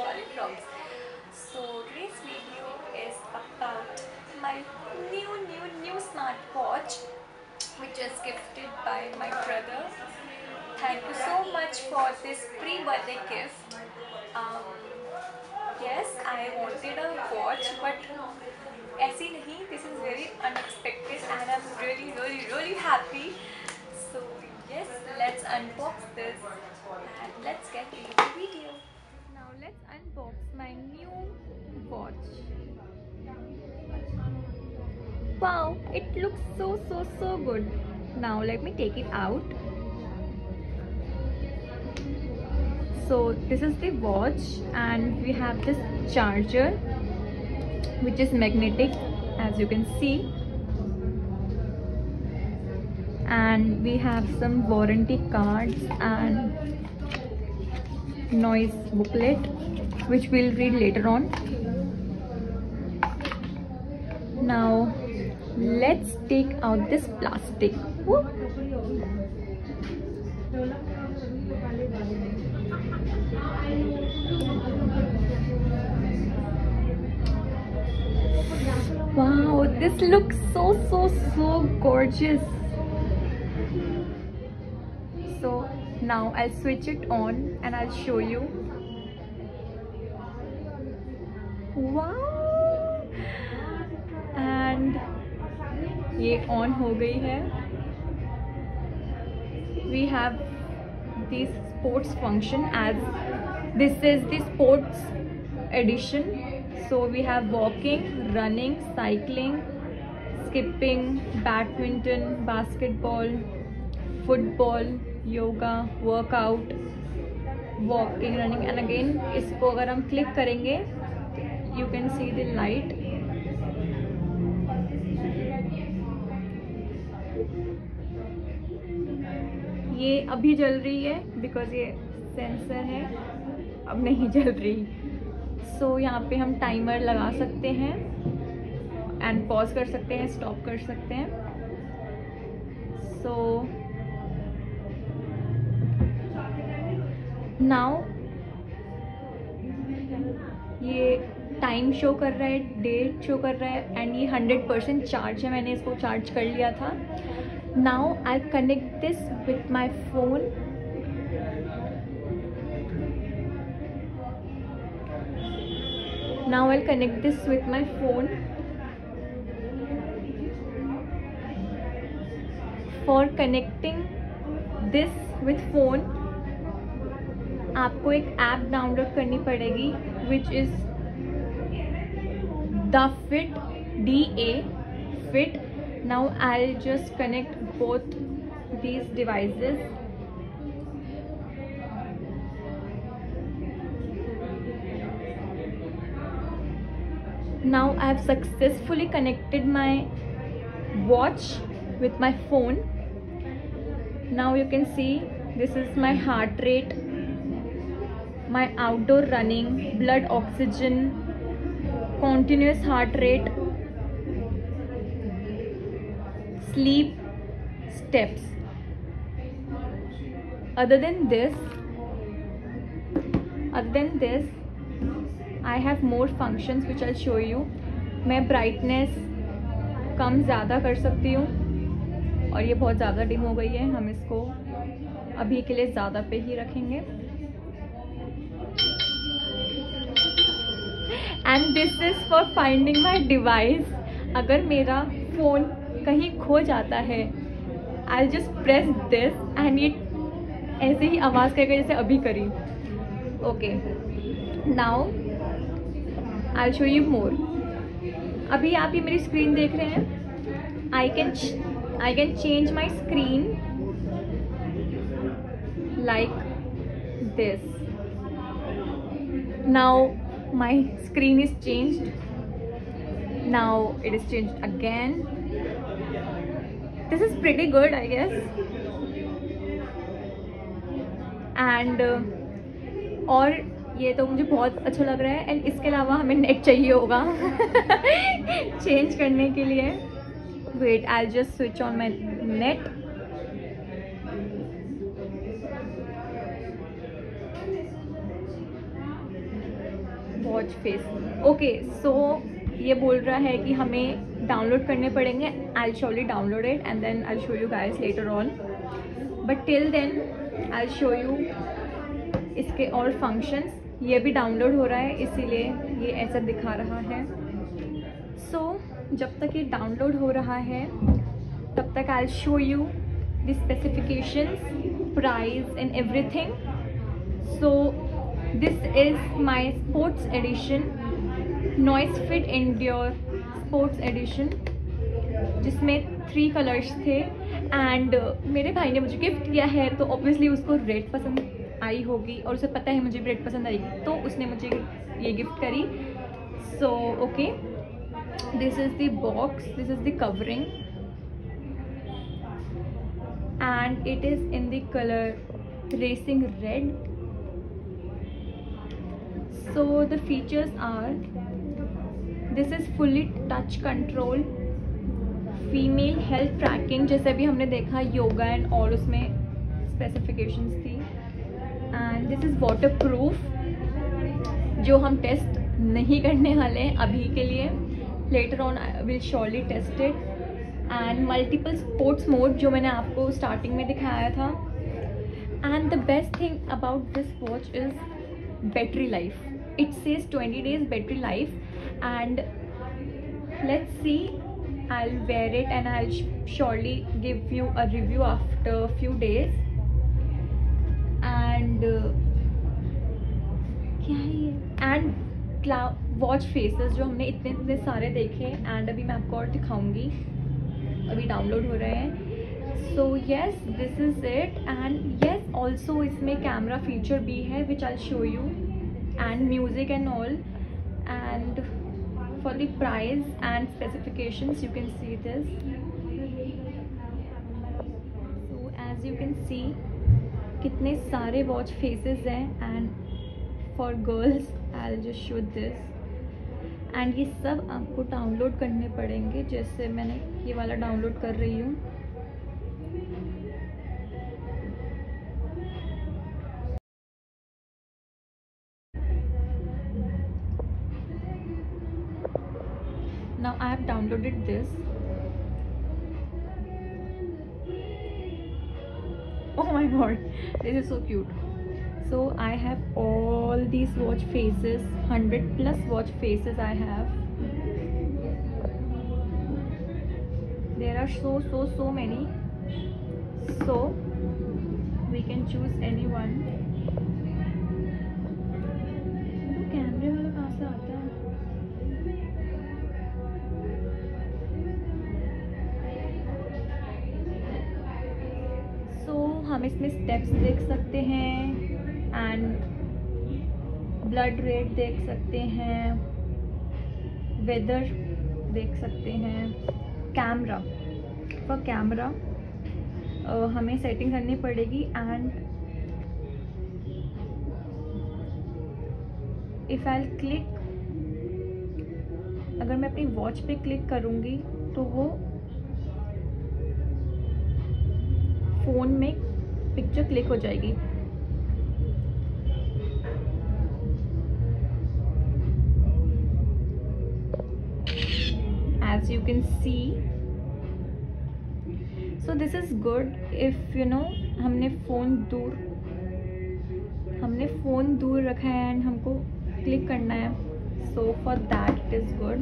Shivali Vlogs. So today's video is about my new smartwatch, which was gifted by my brother. Thank you so much for this pre-birthday gift. Um, yes, I wanted a watch, but ऐसी नहीं. This is very unexpected, and I'm really happy. So yes, let's unbox this and let's get into the video. Now let's unbox my new watch. Wow, it looks so good. Now let me take it out. So this is the watch, and we have this charger which is magnetic, as you can see, and we have some warranty cards and noise booklet which we'll read later on. Now let's take out this plastic. Woo! Wow, this looks so gorgeous. So now I'll switch it on and I'll show you. Wow! And ये on हो गई है. We have this sports function, as this is the sports edition. So we have walking, running, cycling, skipping, badminton, basketball, football, yoga, workout, walking, running, and again इसको अगर हम click करेंगे, you can see the light. ये अभी जल रही है because ये सेंसर है, अब नहीं जल रही. सो यहाँ पे हम टाइमर लगा सकते हैं एंड पॉज कर सकते हैं, स्टॉप कर सकते हैं. सो नाउ ये टाइम शो कर रहा है, डेट शो कर रहा है, एंड ये 100% चार्ज है. मैंने इसको चार्ज कर लिया था. Now I connect this with my phone. Now I'll connect this with my phone. For connecting this with phone, आपको एक ऐप डाउनलोड करनी पड़ेगी, which is the Fit, DA Fit. Now I'll just connect both these devices. Now I have successfully connected my watch with my phone. Now you can see this is my heart rate, my outdoor running, blood oxygen, continuous heart rate, sleep, steps. Other than this, I have more functions which I'll show you. मैं brightness कम ज़्यादा कर सकती हूँ, और ये बहुत ज़्यादा dim हो गई है. हम इसको अभी के लिए ज़्यादा पे ही रखेंगे. And this is for finding my device. अगर मेरा फ़ोन कहीं खो जाता है, I just press this and ये ऐसे ही आवाज़ करेगा जैसे अभी करी. Okay, now I'll show you more. अभी आप ये मेरी स्क्रीन देख रहे हैं. I can change my screen like this. Now my screen is changed. Now it is changed again. This is pretty good, I guess. And और ये तो मुझे बहुत अच्छा लग रहा है. एंड इसके अलावा हमें नेट चाहिए होगा चेंज करने के लिए. Wait, I just switch on my net. Watch face. Okay, so ये बोल रहा है कि हमें डाउनलोड करने पड़ेंगे। I shall download it and then I show you guys later on, but till then I show you इसके और फंक्शंस। ये भी डाउनलोड हो रहा है इसीलिए ये ऐसा दिखा रहा है। सो जब तक ये डाउनलोड हो रहा है तब तक आई show you the specifications, price and everything. So this is my sports addition, noise fit endure sports addition, जिसमें 3 कलर्स थे। एंड मेरे भाई ने मुझे गिफ्ट किया है तो ऑब्वियसली उसको रेड पसंद आई होगी और उसे पता है मुझे भी रेड पसंद आएगी, तो उसने मुझे ये गिफ्ट करी। So okay, this is the box, this is the covering and it is in the color racing red. So the features are, this is fully touch control, female health tracking, जैसे भी हमने देखा yoga and और उसमें specifications थी। And this is waterproof, जो हम test नहीं करने वाले हैं अभी के लिए, later on I will surely test it. And multiple sports mode जो मैंने आपको स्टार्टिंग में दिखाया था। And the best thing about this watch is battery life. It says 20 days battery life. And let's see, I'll wear it and I'll surely give you a review after a few days. And क्या है ये? And watch faces जो हमने इतने सारे देखे, and अभी मैं आपको और दिखाऊंगी, अभी डाउनलोड हो रहे हैं। So yes, this is it. And yes, also इसमें कैमरा फीचर भी है which I show you, and music and all. And for the price and specifications you can see this. So as you can see कितने सारे watch faces हैं, and for girls I'll just show this, and ये सब आपको download करने पड़ेंगे, जैसे मैंने ये वाला डाउनलोड कर रही हूँ। Now I have downloaded this. Oh my god, this is so cute. So I have all these watch faces, 100+ watch faces I have. There are so many. So we can choose anyone. कैमरे वाला कहाँ से आता है? हम इसमें steps देख सकते हैं, एंड ब्लड रेट देख सकते हैं, वेदर देख सकते हैं। कैमरा, फॉर कैमरा हमें सेटिंग करनी पड़ेगी। एंड इफ़ आई क्लिक, अगर मैं अपनी वॉच पे क्लिक करूँगी तो वो फ़ोन में पिक्चर क्लिक हो जाएगी। As you can see, so this is good if you know हमने फ़ोन दूर रखा है एंड हमको क्लिक करना है, so for that it is good.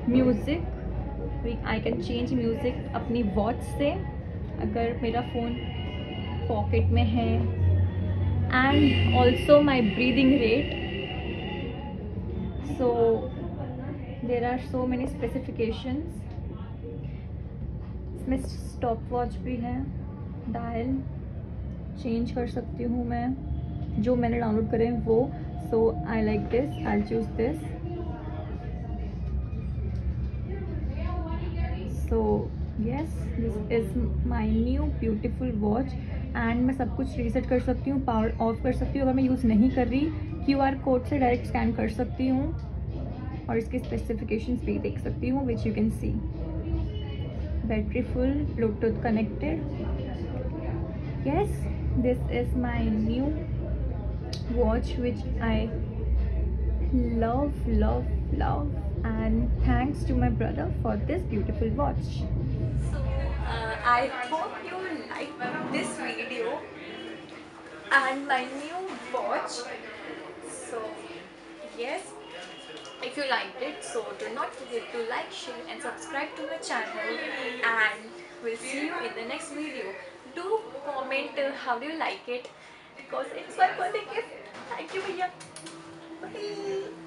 Music, I can change music अपनी वॉच से अगर मेरा फ़ोन पॉकेट में है। And also my breathing rate. So there are so many specifications. इसमें स्टॉप वॉच भी है, डायल चेंज कर सकती हूँ मैं, जो मैंने डाउनलोड करे हैं वो। So I like this, I choose this. So yes, this is my new beautiful watch। And मैं सब कुछ रीसेट कर सकती हूँ, पावर ऑफ कर सकती हूँ। अगर मैं यूज़ नहीं कर रही, QR कोड से डायरेक्ट स्कैन कर सकती हूँ और इसके स्पेसिफिकेशंस भी देख सकती हूँ, which you can see. Battery full, Bluetooth connected. Yes, this is my new watch which I love, love, love, and thanks to my brother for this beautiful watch. So I hope you like this video and my new watch. So yes, if you liked it, so do not forget to like, share and subscribe to my channel, and we'll see you in the next video. Do comment how do you like it, because it's my birthday gift. Thank you, Bhaiya. Bye.